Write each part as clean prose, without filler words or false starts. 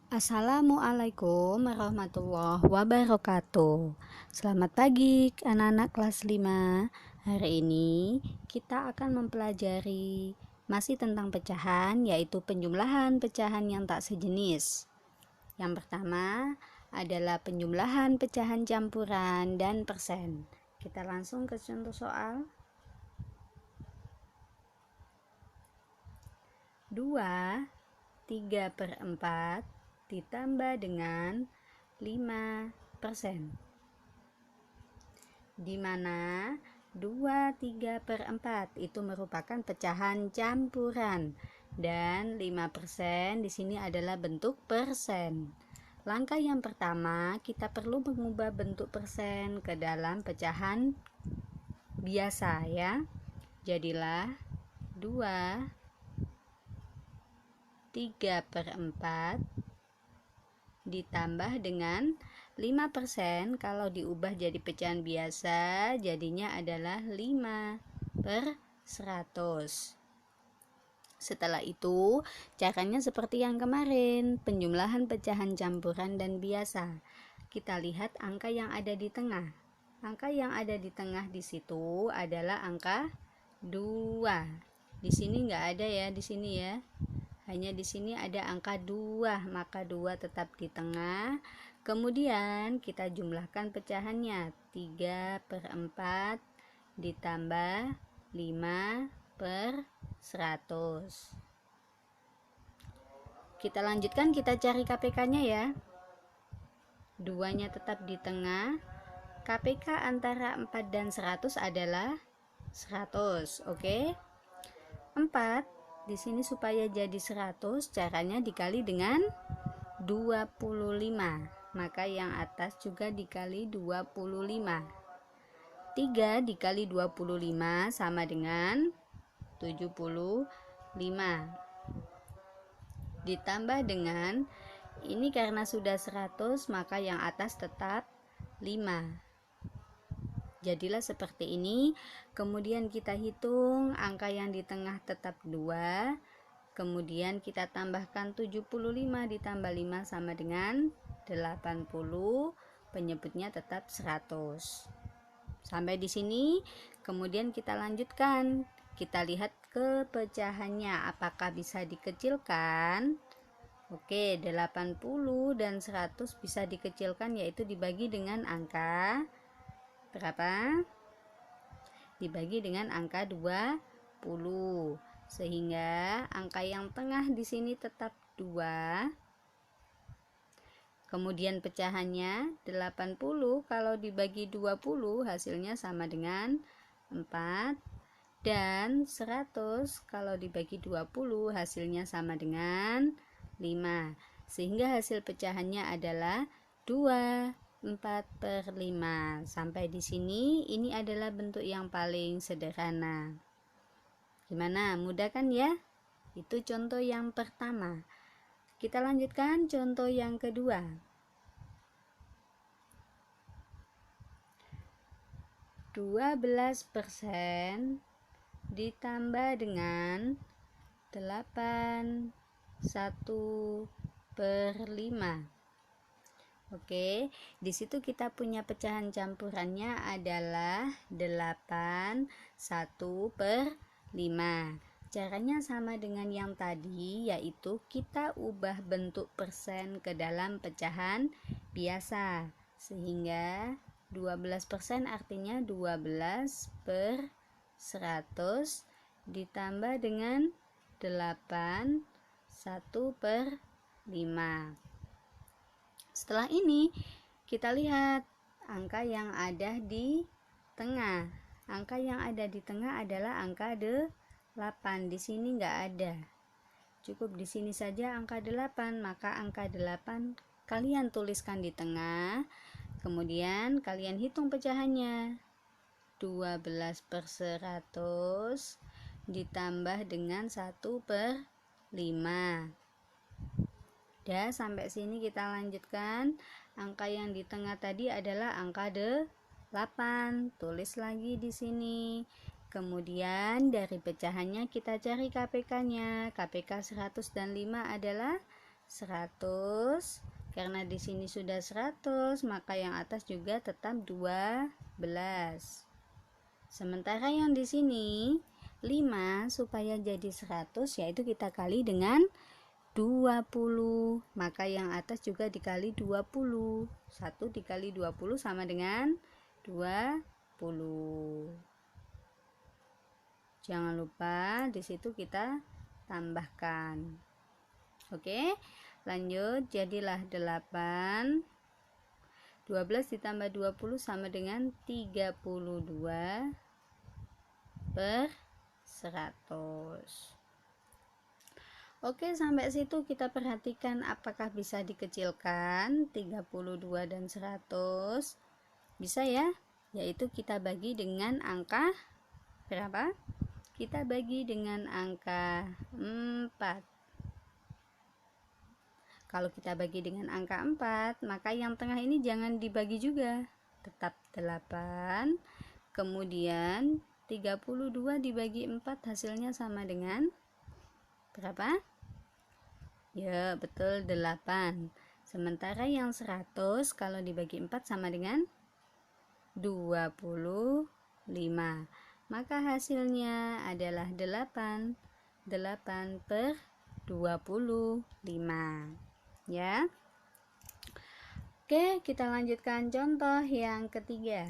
Assalamualaikum warahmatullahi wabarakatuh. Selamat pagi anak-anak kelas 5. Hari ini kita akan mempelajari masih tentang pecahan, yaitu penjumlahan pecahan yang tak sejenis. Yang pertama adalah penjumlahan pecahan campuran dan persen. Kita langsung ke contoh soal. 2/3/4 ditambah dengan 5%, di mana 2/3/4 itu merupakan pecahan campuran dan 5% di sini adalah bentuk persen. Langkah yang pertama, kita perlu mengubah bentuk persen ke dalam pecahan biasa ya. Jadilah 2/3/4 ditambah dengan 5%. Kalau diubah jadi pecahan biasa, jadinya adalah 5/100. Setelah itu, caranya seperti yang kemarin, penjumlahan pecahan campuran dan biasa. Kita lihat angka yang ada di tengah. Angka yang ada di tengah di situ adalah angka 2. Di sini nggak ada ya, di sini ya. Hanya di sini ada angka 2, maka 2 tetap di tengah. Kemudian kita jumlahkan pecahannya, 3/4 ditambah 5/100. Kita lanjutkan, kita cari KPK-nya ya. 2-nya tetap di tengah. KPK antara 4 dan 100 adalah 100, oke? 4 di sini supaya jadi 100, caranya dikali dengan 25. Maka yang atas juga dikali 25. 3 dikali 25 sama dengan 75. Ditambah dengan, ini karena sudah 100, maka yang atas tetap 5. Jadilah seperti ini. Kemudian kita hitung, angka yang di tengah tetap 2. Kemudian kita tambahkan 75 ditambah 5 sama dengan 80. Penyebutnya tetap 100. Sampai di sini. Kemudian kita lanjutkan. Kita lihat ke pecahannya, apakah bisa dikecilkan? Oke, 80 dan 100 bisa dikecilkan, yaitu dibagi dengan angka berapa? Dibagi dengan angka 20. Sehingga angka yang tengah di sini tetap 2. Kemudian pecahannya 80 kalau dibagi 20 hasilnya sama dengan 4. Dan 100 kalau dibagi 20 hasilnya sama dengan 5. Sehingga hasil pecahannya adalah 2/4/5. Sampai di sini, ini adalah bentuk yang paling sederhana. Gimana? Mudah kan ya? Itu contoh yang pertama. Kita lanjutkan contoh yang kedua. 12% ditambah dengan 81/5. Oke, di situ kita punya pecahan campurannya adalah 81/5. Caranya sama dengan yang tadi, yaitu kita ubah bentuk persen ke dalam pecahan biasa. Sehingga 12% artinya 12/100 ditambah dengan 81/5. Setelah ini kita lihat angka yang ada di tengah. Angka yang ada di tengah adalah angka 8. Di sini nggak ada. Cukup di sini saja angka 8. Maka angka 8 kalian tuliskan di tengah. Kemudian kalian hitung pecahannya. 12/100 ditambah dengan 1/5. Udah, sampai sini kita lanjutkan. Angka yang di tengah tadi adalah angka 8. Tulis lagi di sini. Kemudian dari pecahannya kita cari KPK-nya. KPK 100 dan 5 adalah 100. Karena di sini sudah 100, maka yang atas juga tetap 12. Sementara yang di sini 5 supaya jadi 100, yaitu kita kali dengan 20. Maka yang atas juga dikali 20. 1 dikali 20 sama dengan 20. Jangan lupa di situ kita tambahkan. Oke, lanjut. Jadilah 8. 12 ditambah 20 sama dengan 32 per 100. Oke, sampai situ kita perhatikan apakah bisa dikecilkan 32 dan 100. Bisa ya, yaitu kita bagi dengan angka berapa? Kita bagi dengan angka 4. Kalau kita bagi dengan angka 4, maka yang tengah ini jangan dibagi juga, tetap 8. Kemudian 32 dibagi 4 hasilnya sama dengan berapa? Ya, betul, 8. Sementara yang 100 kalau dibagi 4 sama dengan 25. Maka hasilnya adalah 8. 8 per 25. Ya. Oke, kita lanjutkan contoh yang ketiga.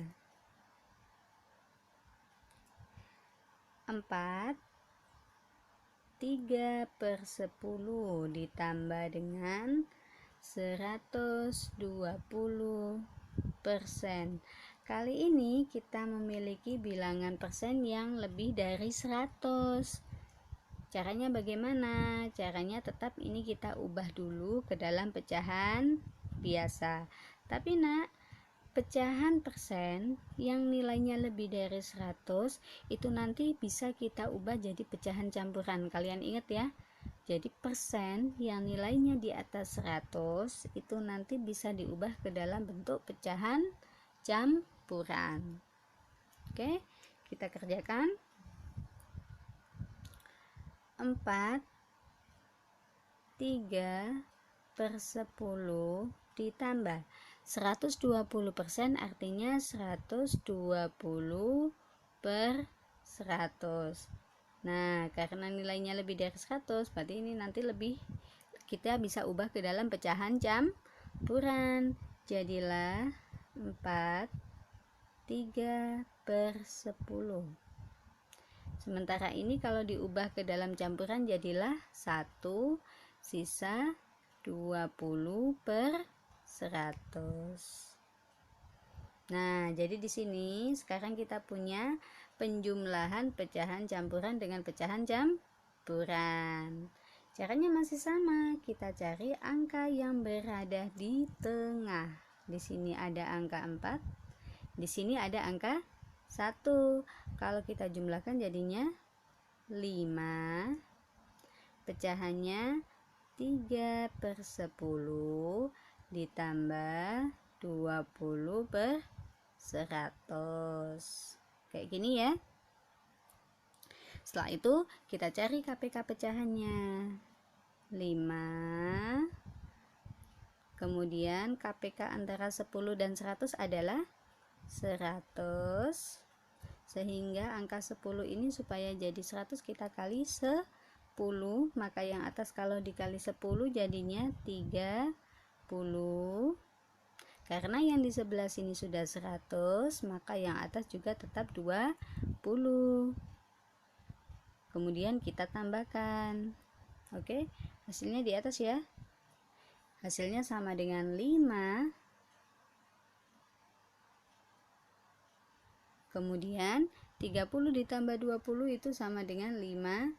4. 3 per 10 ditambah dengan 120%. Kali ini kita memiliki bilangan persen yang lebih dari 100. Caranya bagaimana? Caranya tetap ini kita ubah dulu ke dalam pecahan biasa. Tapi nak, pecahan persen yang nilainya lebih dari 100 itu nanti bisa kita ubah jadi pecahan campuran. Kalian ingat ya? Jadi persen yang nilainya di atas 100 itu nanti bisa diubah ke dalam bentuk pecahan campuran. Oke, kita kerjakan. 4. 3 per 10 ditambah 120%, artinya 120 per 100. Nah, karena nilainya lebih dari 100, berarti ini nanti lebih kita bisa ubah ke dalam pecahan campuran. Jadilah 4. 3 per 10. Sementara ini kalau diubah ke dalam campuran jadilah 1 sisa 20 per 100. Nah, jadi di sini sekarang kita punya penjumlahan pecahan campuran dengan pecahan campuran. Caranya masih sama, kita cari angka yang berada di tengah. Di sini ada angka 4, di sini ada angka 1. Kalau kita jumlahkan jadinya 5. Pecahannya 3 per 10 ditambah 20 per 100. Kayak gini ya. Setelah itu kita cari KPK pecahannya. 5. Kemudian KPK antara 10 dan 100 adalah 100, sehingga angka 10 ini supaya jadi 100 kita kali 10, maka yang atas kalau dikali 10 jadinya 30. Karena yang di sebelah sini sudah 100, maka yang atas juga tetap 20. Kemudian kita tambahkan. Oke, hasilnya di atas ya. Hasilnya sama dengan 5. Kemudian 30 ditambah 20 itu sama dengan 50.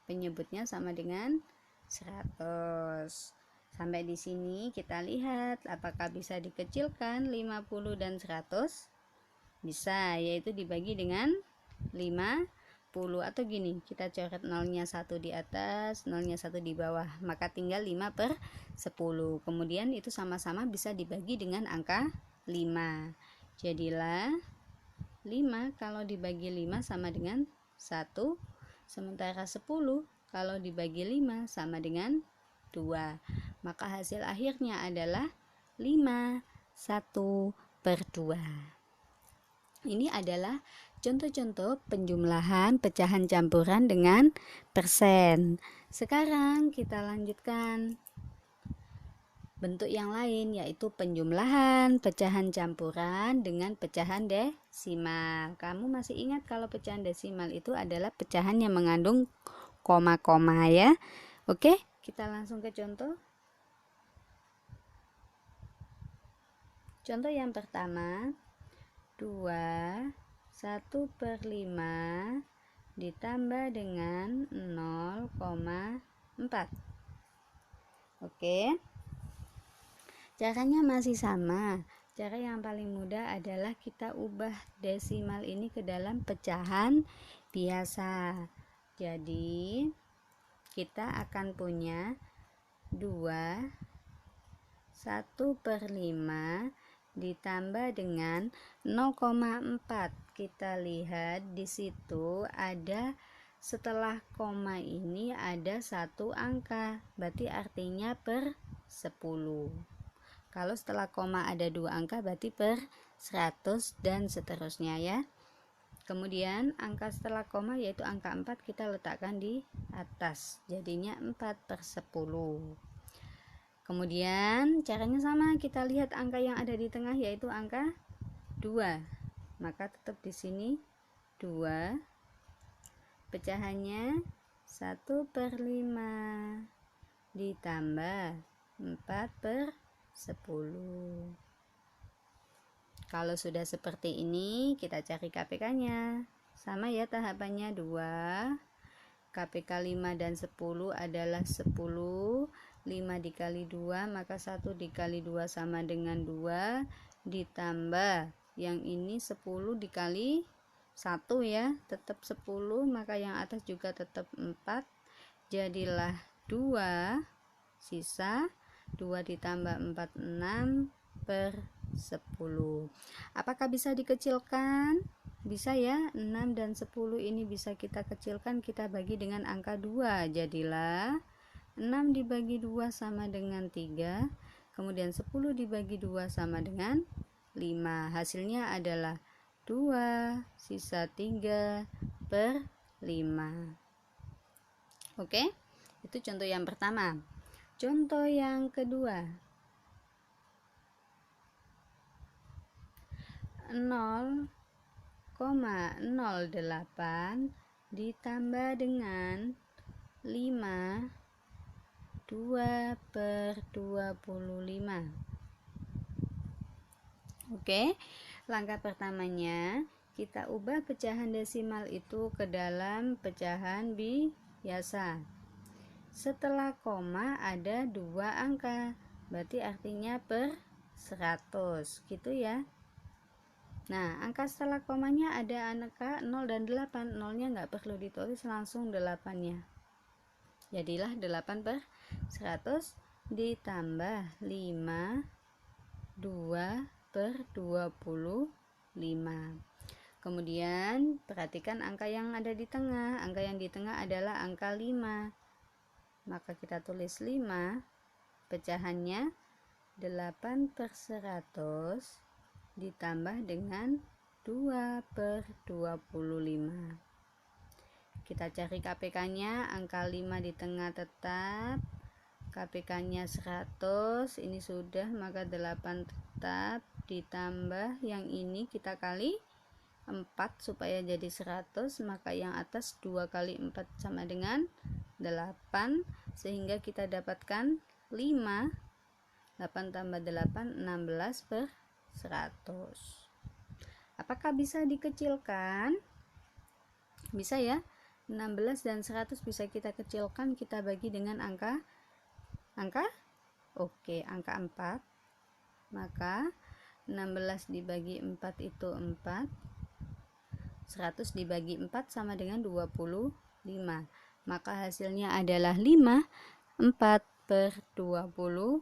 Penyebutnya sama dengan 100. Sampai di sini kita lihat apakah bisa dikecilkan 50 dan 100? Bisa, yaitu dibagi dengan 50. Atau gini, kita coret nolnya 1 di atas, nolnya 1 di bawah, maka tinggal 5 per 10. Kemudian itu sama-sama bisa dibagi dengan angka 5. Jadilah 5 kalau dibagi 5 sama dengan 1, sementara 10 kalau dibagi 5 sama dengan 2. Maka hasil akhirnya adalah 5, 1/2. Ini adalah contoh-contoh penjumlahan pecahan campuran dengan persen. Sekarang kita lanjutkan bentuk yang lain, yaitu penjumlahan pecahan campuran dengan pecahan desimal. Kamu masih ingat kalau pecahan desimal itu adalah pecahan yang mengandung koma-koma ya? Oke, kita langsung ke contoh. Contoh yang pertama, 2 1/5 ditambah dengan 0,4. Oke, caranya masih sama. Cara yang paling mudah adalah kita ubah desimal ini ke dalam pecahan biasa. Jadi kita akan punya 2 1/5 ditambah dengan 0,4. Kita lihat di situ ada, setelah koma ini ada satu angka, berarti artinya per 10. Kalau setelah koma ada 2 angka berarti per 100 dan seterusnya ya. Kemudian angka setelah koma yaitu angka 4 kita letakkan di atas, jadinya 4/10. Kemudian caranya sama, kita lihat angka yang ada di tengah yaitu angka 2. Maka tetap di sini 2. Pecahannya 1/5 ditambah 4/10. Kalau sudah seperti ini, kita cari KPK-nya. Sama ya tahapannya, 2. KPK 5 dan 10 adalah 10. 5 dikali 2 maka 1 dikali 2 sama dengan 2, ditambah yang ini 10 dikali 1 ya, tetap 10, maka yang atas juga tetap 4, jadilah 2, sisa 2 ditambah 4 6/10. Apakah bisa dikecilkan? Bisa ya, 6 dan 10 ini bisa kita kecilkan, kita bagi dengan angka 2, jadilah 6 dibagi 2 sama dengan 3, kemudian 10 dibagi 2 sama dengan 5. Hasilnya adalah 2 sisa 3/5. Oke, itu contoh yang pertama. Contoh yang kedua, 0,08 ditambah dengan 5 2/25. Oke, langkah pertamanya kita ubah pecahan desimal itu ke dalam pecahan biasa. Setelah koma ada 2 angka, berarti artinya per 100 gitu ya. Nah, angka setelah komanya ada angka 0 dan 8. 0-nya nggak perlu ditulis, langsung 8-nya. Jadilah 8/100 ditambah 5 2/25. Kemudian perhatikan angka yang ada di tengah. Angka yang di tengah adalah angka 5. Maka kita tulis 5, pecahannya 8/100 ditambah dengan 2/25. Kita cari KPK-nya, angka 5 di tengah tetap, KPK-nya 100, ini sudah, maka 8 tetap, ditambah yang ini kita kali 4 supaya jadi 100, maka yang atas 2 kali 4 sama dengan 8, sehingga kita dapatkan 5, 8 tambah 8, 16/100. Apakah bisa dikecilkan? Bisa ya. 16 dan 100 bisa kita kecilkan, kita bagi dengan angka oke, angka 4. Maka 16 dibagi 4 itu 4. 100 dibagi 4 sama dengan 25. Maka hasilnya adalah 5, 4/25.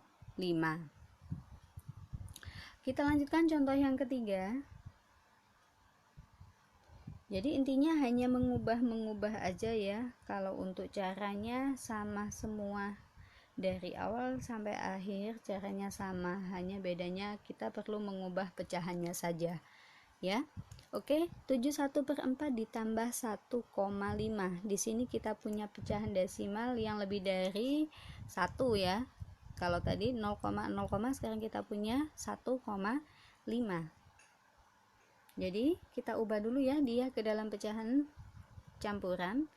Kita lanjutkan contoh yang ketiga. Jadi intinya hanya mengubah aja ya. Kalau untuk caranya sama semua. Dari awal sampai akhir caranya sama, hanya bedanya kita perlu mengubah pecahannya saja ya. Oke, 71/4 ditambah 1,5. Di sini kita punya pecahan desimal yang lebih dari 1 ya. Kalau tadi 0,0, sekarang kita punya 1,5. Jadi kita ubah dulu ya dia ke dalam pecahan campuran.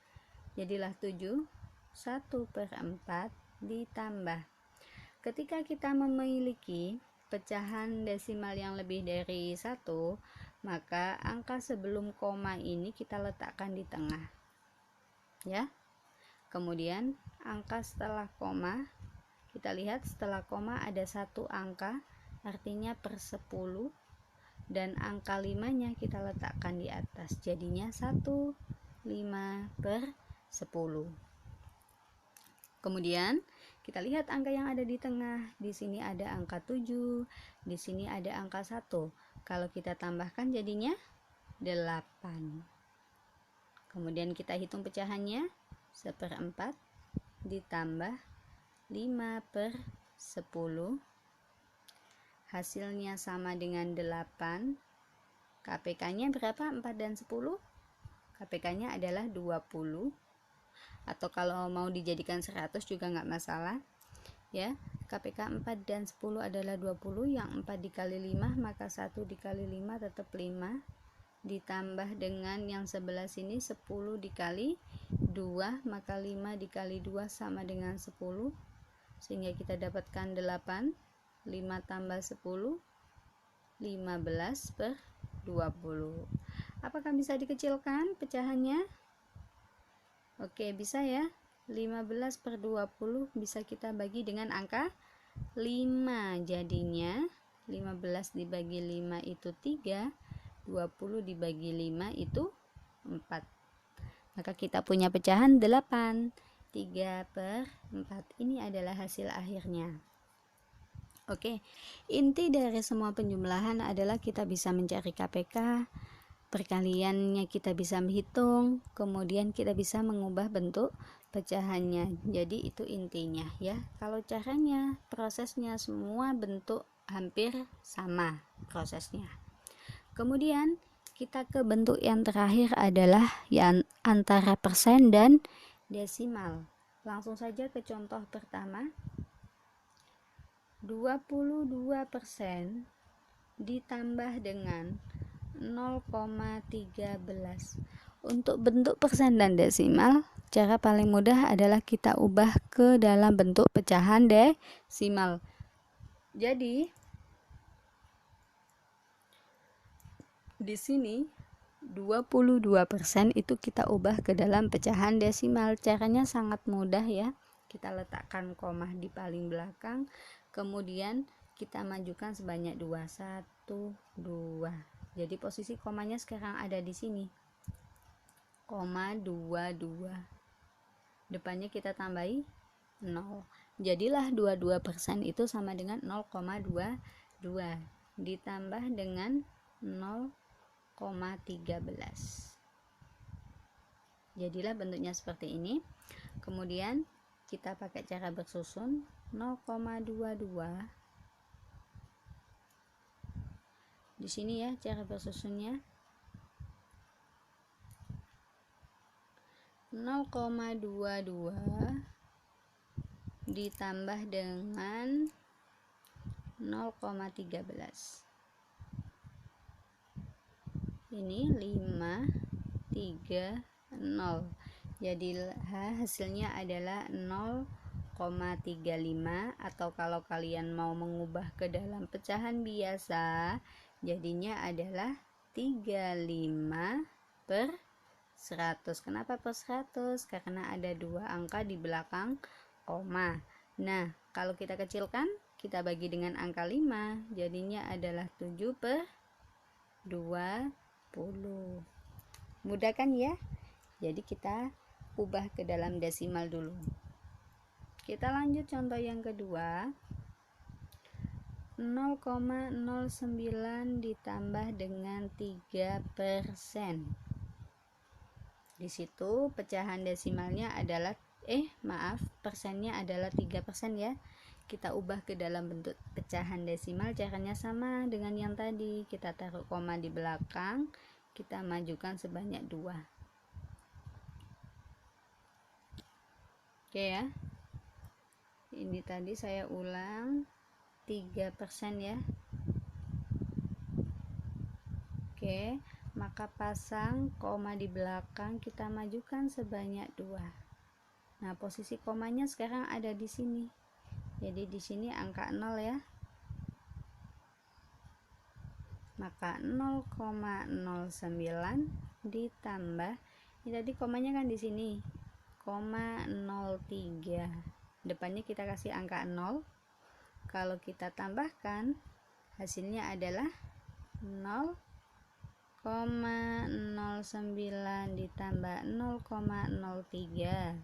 Jadilah 7, 1/4 ditambah. Ketika kita memiliki pecahan desimal yang lebih dari 1, maka angka sebelum koma ini kita letakkan di tengah ya. Kemudian angka setelah koma, kita lihat setelah koma ada satu angka, artinya per 10, dan angka 5 nya kita letakkan di atas, jadinya 1/5/10. Kemudian kita lihat angka yang ada di tengah. Di sini ada angka 7, di sini ada angka 1. Kalau kita tambahkan jadinya 8. Kemudian kita hitung pecahannya, 1/4 ditambah 5/10. Hasilnya sama dengan 8. KPK-nya berapa? 4 dan 10? KPK-nya adalah 20. Atau kalau mau dijadikan 100 juga nggak masalah ya. KPK 4 dan 10 adalah 20, yang 4 dikali 5 maka 1 dikali 5 tetap 5, ditambah dengan yang sebelah sini 10 dikali 2 maka 5 dikali 2 sama dengan 10, sehingga kita dapatkan 8. 5 tambah 10, 15/20. Apakah bisa dikecilkan pecahannya? Oke, bisa ya. 15/20 bisa kita bagi dengan angka 5. Jadinya 15 dibagi 5 itu 3, 20 dibagi 5 itu 4. Maka kita punya pecahan 8. 3/4. Ini adalah hasil akhirnya. Oke, inti dari semua penjumlahan adalah kita bisa mencari KPK, perkaliannya kita bisa menghitung, kemudian kita bisa mengubah bentuk pecahannya. Jadi itu intinya ya. Kalau caranya, prosesnya semua bentuk hampir sama prosesnya. Kemudian kita ke bentuk yang terakhir adalah yang antara persen dan desimal. Langsung saja ke contoh pertama. 22% ditambah dengan 0,13. Untuk bentuk persen dan desimal, cara paling mudah adalah kita ubah ke dalam bentuk pecahan desimal. Jadi di sini 22% itu kita ubah ke dalam pecahan desimal. Caranya sangat mudah ya. Kita letakkan koma di paling belakang, kemudian kita majukan sebanyak 2, 1, 2. Jadi posisi komanya sekarang ada di sini, 22. Depannya kita tambahi 0. Jadilah 22% itu sama dengan 0,22 ditambah dengan 0,13. Jadilah bentuknya seperti ini. Kemudian kita pakai cara bersusun. 0,22 di sini ya cara bersusunnya. 0,22 ditambah dengan 0,13. Ini 5, 3, 0. Jadi hasilnya adalah 0,35, atau kalau kalian mau mengubah ke dalam pecahan biasa, jadinya adalah 35/100. Kenapa per 100? Karena ada 2 angka di belakang koma. Nah, kalau kita kecilkan, kita bagi dengan angka 5, jadinya adalah 7/20. Mudah kan ya? Jadi kita ubah ke dalam desimal dulu. Kita lanjut contoh yang kedua. 0,09 ditambah dengan 3%. Di situ pecahan desimalnya adalah maaf, persennya adalah 3% ya. Kita ubah ke dalam bentuk pecahan desimal. Caranya sama dengan yang tadi, kita taruh koma di belakang, kita majukan sebanyak 2. Oke ya, ini tadi saya ulang 3% ya. Oke, maka pasang koma di belakang, kita majukan sebanyak 2. Nah, posisi komanya sekarang ada di sini. Jadi di sini angka 0 ya. Maka 0,09 ditambah, ini tadi komanya kan di sini, 0,03. Depannya kita kasih angka 0. Kalau kita tambahkan, hasilnya adalah 0,09 ditambah 0,03.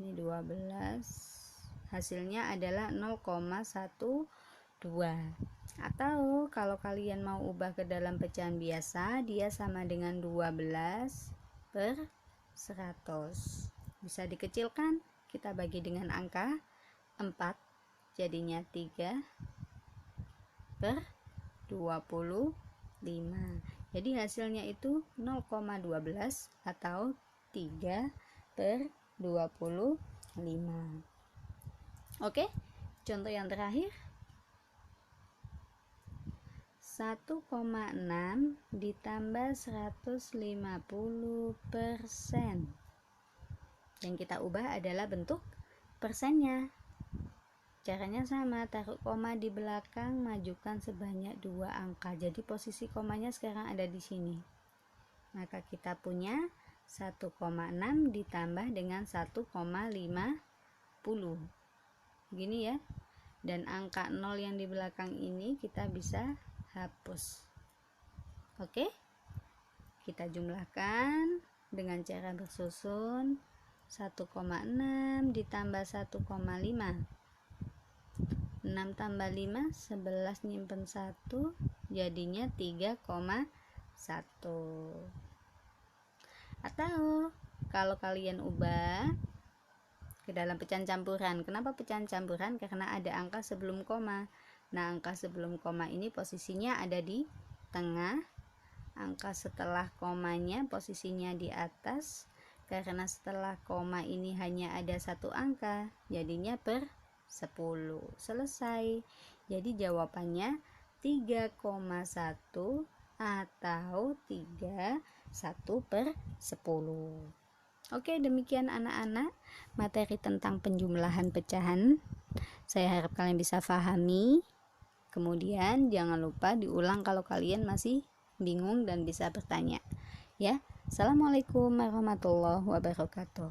Ini 12. Hasilnya adalah 0,12. Atau kalau kalian mau ubah ke dalam pecahan biasa, dia sama dengan 12/100. Bisa dikecilkan, kita bagi dengan angka 4, jadinya 3/25. Jadi hasilnya itu 0,12 atau 3/25. Oke, contoh yang terakhir, 1,6 ditambah 150%. Yang kita ubah adalah bentuk persennya. Caranya sama, taruh koma di belakang, majukan sebanyak 2 angka. Jadi posisi komanya sekarang ada di sini. Maka kita punya 1,6 ditambah dengan 1,50. Gini ya. Dan angka 0 yang di belakang ini kita bisa hapus. Oke, kita jumlahkan dengan cara bersusun. 1,6 ditambah 1,5, 6 tambah 5, 11, nyimpen 1, jadinya 3,1. Atau kalau kalian ubah ke dalam pecahan campuran. Kenapa pecahan campuran? Karena ada angka sebelum koma. Nah, angka sebelum koma ini posisinya ada di tengah. Angka setelah komanya posisinya di atas. Karena setelah koma ini hanya ada 1 angka, jadinya per 10. Selesai. Jadi jawabannya 3,1 atau 31/10. Oke, demikian anak-anak materi tentang penjumlahan pecahan. Saya harap kalian bisa pahami. Kemudian jangan lupa diulang kalau kalian masih bingung dan bisa bertanya. Ya, Assalamualaikum warahmatullahi wabarakatuh.